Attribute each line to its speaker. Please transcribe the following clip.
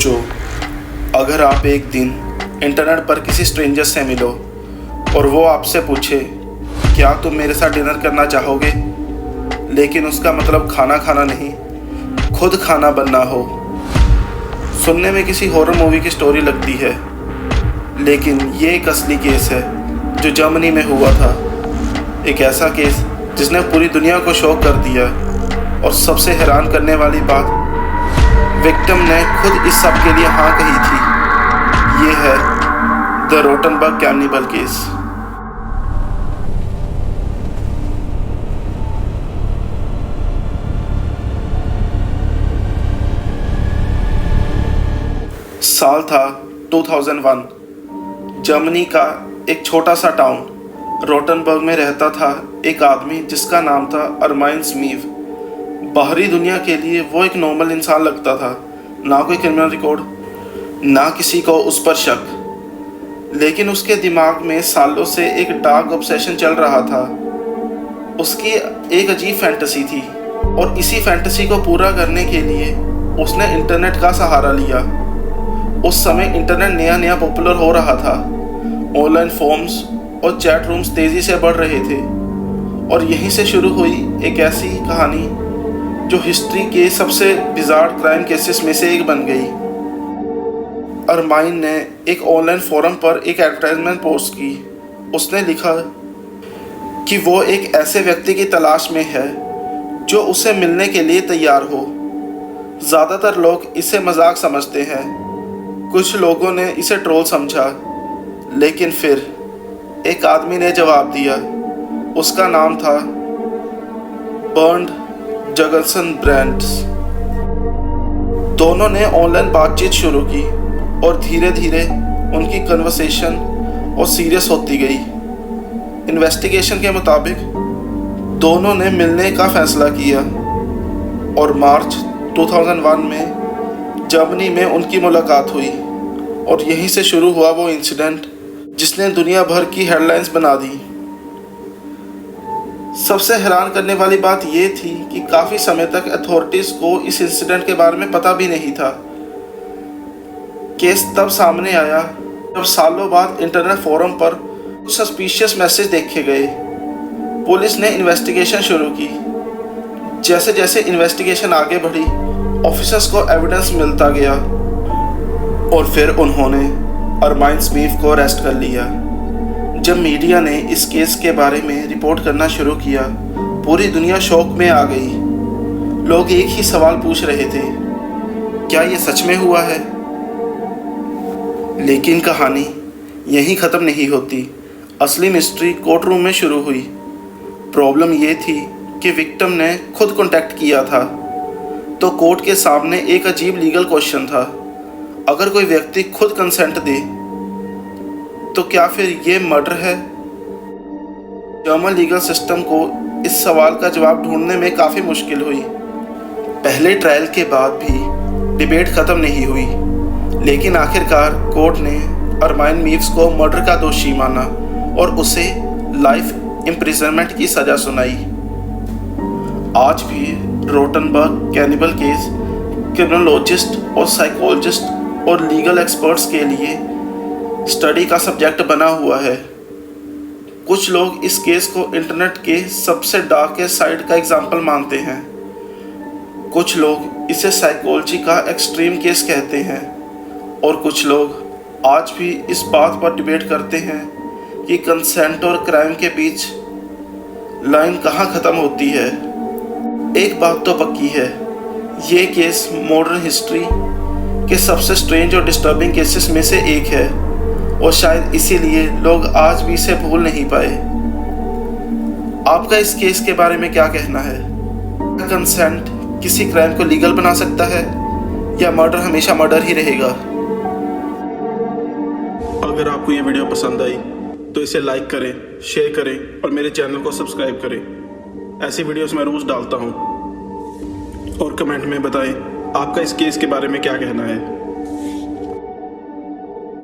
Speaker 1: सोचो, अगर आप एक दिन इंटरनेट पर किसी स्ट्रेंजर से मिलो और वो आपसे पूछे क्या तुम मेरे साथ डिनर करना चाहोगे, लेकिन उसका मतलब खाना खाना नहीं, खुद खाना बनना हो। सुनने में किसी हॉरर मूवी की स्टोरी लगती है, लेकिन ये एक असली केस है जो जर्मनी में हुआ था। एक ऐसा केस जिसने पूरी दुनिया को शॉक कर दिया, और सबसे हैरान करने वाली बात, विक्टिम ने खुद इस सब के लिए हाँ कही थी। ये है द रोटनबर्ग कैनिबल केस। साल था 2001। जर्मनी का एक छोटा सा टाउन रोटनबर्ग में रहता था एक आदमी जिसका नाम था अरमाइन स्मीव। बाहरी दुनिया के लिए वो एक नॉर्मल इंसान लगता था, ना कोई क्रिमिनल रिकॉर्ड, ना किसी को उस पर शक। लेकिन उसके दिमाग में सालों से एक डार्क ऑब्सेशन चल रहा था। उसकी एक अजीब फैंटेसी थी, और इसी फैंटेसी को पूरा करने के लिए उसने इंटरनेट का सहारा लिया। उस समय इंटरनेट नया नया पॉपुलर हो रहा था। ऑनलाइन फॉर्म्स और चैट रूम्स तेज़ी से बढ़ रहे थे, और यहीं से शुरू हुई एक ऐसी कहानी जो हिस्ट्री के सबसे बिज़ार क्राइम केसेस में से एक बन गई। अरमाइन ने एक ऑनलाइन फोरम पर एक एडवर्टाइजमेंट पोस्ट की। उसने लिखा कि वो एक ऐसे व्यक्ति की तलाश में है जो उसे मिलने के लिए तैयार हो। ज़्यादातर लोग इसे मजाक समझते हैं, कुछ लोगों ने इसे ट्रोल समझा, लेकिन फिर एक आदमी ने जवाब दिया। उसका नाम था बर्न्ड जगलसन ब्रेंड्स। दोनों ने ऑनलाइन बातचीत शुरू की, और धीरे धीरे उनकी कन्वर्सेशन और सीरियस होती गई। इन्वेस्टिगेशन के मुताबिक दोनों ने मिलने का फैसला किया, और मार्च 2001 में जर्मनी में उनकी मुलाकात हुई। और यहीं से शुरू हुआ वो इंसिडेंट जिसने दुनिया भर की हेडलाइंस बना दी। सबसे हैरान करने वाली बात यह थी कि काफ़ी समय तक अथॉरिटीज़ को इस इंसिडेंट के बारे में पता भी नहीं था। केस तब सामने आया जब सालों बाद इंटरनेट फोरम पर कुछ सस्पिशियस मैसेज देखे गए। पुलिस ने इन्वेस्टिगेशन शुरू की। जैसे जैसे इन्वेस्टिगेशन आगे बढ़ी, ऑफिसर्स को एविडेंस मिलता गया, और फिर उन्होंने अरमाइन स्मीव को अरेस्ट कर लिया। जब मीडिया ने इस केस के बारे में रिपोर्ट करना शुरू किया, पूरी दुनिया शौक में आ गई। लोग एक ही सवाल पूछ रहे थे, क्या ये सच में हुआ है? लेकिन कहानी यहीं ख़त्म नहीं होती। असली मिस्ट्री कोर्ट रूम में शुरू हुई। प्रॉब्लम ये थी कि विक्टिम ने खुद कॉन्टैक्ट किया था, तो कोर्ट के सामने एक अजीब लीगल क्वेश्चन था। अगर कोई व्यक्ति खुद कंसेंट दे तो क्या फिर ये मर्डर है? जर्मन लीगल सिस्टम को इस सवाल का जवाब ढूंढने में काफ़ी मुश्किल हुई। पहले ट्रायल के बाद भी डिबेट ख़त्म नहीं हुई, लेकिन आखिरकार कोर्ट ने अरमाइन मीव्स को मर्डर का दोषी माना और उसे लाइफ इम्प्रिजनमेंट की सज़ा सुनाई। आज भी रोटनबर्ग कैनिबल केस क्रिमिनोलॉजिस्ट और साइकोलॉजिस्ट और लीगल एक्सपर्ट्स के लिए स्टडी का सब्जेक्ट बना हुआ है। कुछ लोग इस केस को इंटरनेट के सबसे डार्केस्ट साइड का एग्जाम्पल मानते हैं। कुछ लोग इसे साइकोलॉजी का एक्सट्रीम केस कहते हैं, और कुछ लोग आज भी इस बात पर डिबेट करते हैं कि कंसेंट और क्राइम के बीच लाइन कहाँ ख़त्म होती है। एक बात तो पक्की है, ये केस मॉडर्न हिस्ट्री के सबसे स्ट्रेंज और डिस्टर्बिंग केसेस में से एक है, और शायद इसीलिए लोग आज भी इसे भूल नहीं पाए। आपका इस केस के बारे में क्या कहना है? क्या कंसेंट किसी क्राइम को लीगल बना सकता है, या मर्डर हमेशा मर्डर ही रहेगा? अगर आपको ये वीडियो पसंद आई तो इसे लाइक करें, शेयर करें और मेरे चैनल को सब्सक्राइब करें। ऐसी वीडियोस मैं रोज़ डालता हूँ। और कमेंट में बताएं आपका इस केस के बारे में क्या कहना है।